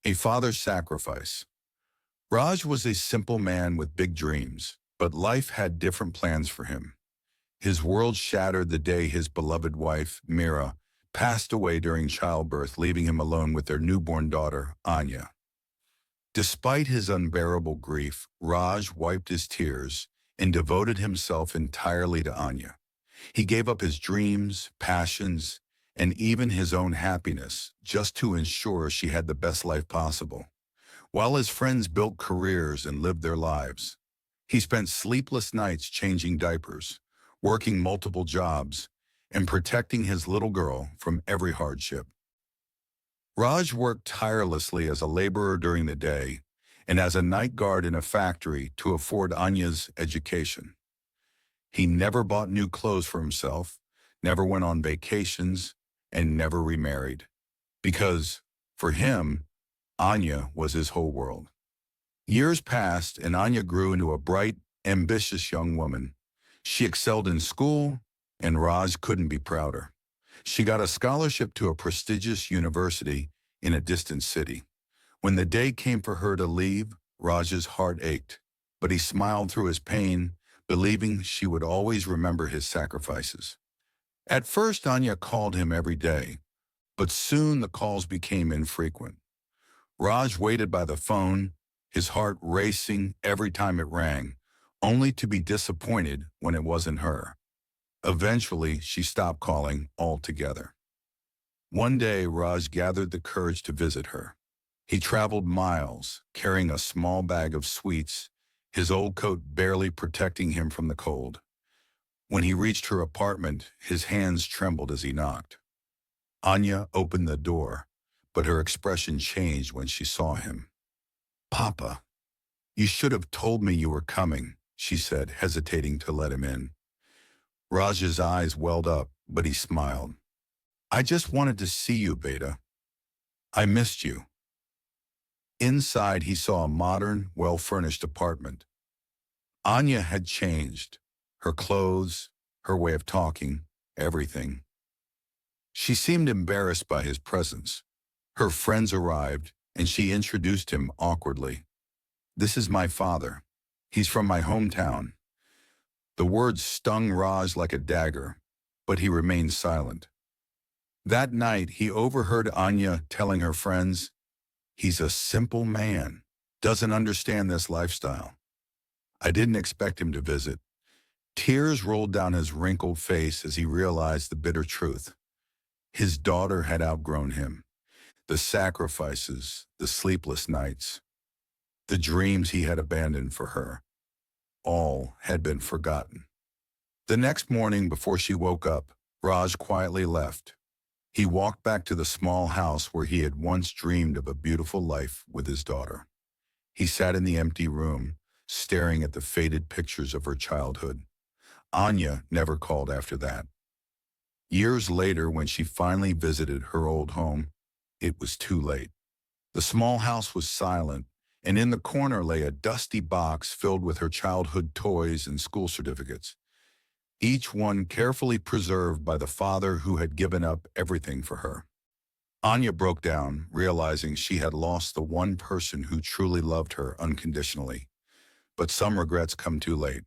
A father's sacrifice. Raj was a simple man with big dreams, but life had different plans for him. His world shattered the day his beloved wife, Mira, passed away during childbirth, leaving him alone with their newborn daughter, Anya. Despite his unbearable grief, Raj wiped his tears and devoted himself entirely to Anya. He gave up his dreams, passions, and even his own happiness just to ensure she had the best life possible. While his friends built careers and lived their lives, he spent sleepless nights changing diapers, working multiple jobs, and protecting his little girl from every hardship. Raj worked tirelessly as a laborer during the day and as a night guard in a factory to afford Anya's education. He never bought new clothes for himself, never went on vacations, and never remarried. Because, for him, Anya was his whole world. Years passed and Anya grew into a bright, ambitious young woman. She excelled in school, and Raj couldn't be prouder. She got a scholarship to a prestigious university in a distant city. When the day came for her to leave, Raj's heart ached, but he smiled through his pain, believing she would always remember his sacrifices. At first, Anya called him every day, but soon the calls became infrequent. Raj waited by the phone, his heart racing every time it rang, only to be disappointed when it wasn't her. Eventually, she stopped calling altogether. One day, Raj gathered the courage to visit her. He traveled miles, carrying a small bag of sweets, his old coat barely protecting him from the cold. When he reached her apartment, his hands trembled as he knocked. Anya opened the door, but her expression changed when she saw him. "Papa, you should have told me you were coming," she said, hesitating to let him in. Raj's eyes welled up, but he smiled. "I just wanted to see you, Beta. I missed you." Inside, he saw a modern, well-furnished apartment. Anya had changed. Her clothes, her way of talking, everything. She seemed embarrassed by his presence. Her friends arrived, and she introduced him awkwardly. "This is my father. He's from my hometown." The words stung Raj like a dagger, but he remained silent. That night, he overheard Anya telling her friends, "He's a simple man, doesn't understand this lifestyle." I didn't expect him to visit. Tears rolled down his wrinkled face as he realized the bitter truth. His daughter had outgrown him. The sacrifices, the sleepless nights, the dreams he had abandoned for her, all had been forgotten. The next morning, before she woke up, Raj quietly left. He walked back to the small house where he had once dreamed of a beautiful life with his daughter. He sat in the empty room, staring at the faded pictures of her childhood. Anya never called after that. Years later, when she finally visited her old home, it was too late. The small house was silent, and in the corner lay a dusty box filled with her childhood toys and school certificates, each one carefully preserved by the father who had given up everything for her. Anya broke down, realizing she had lost the one person who truly loved her unconditionally. But some regrets come too late.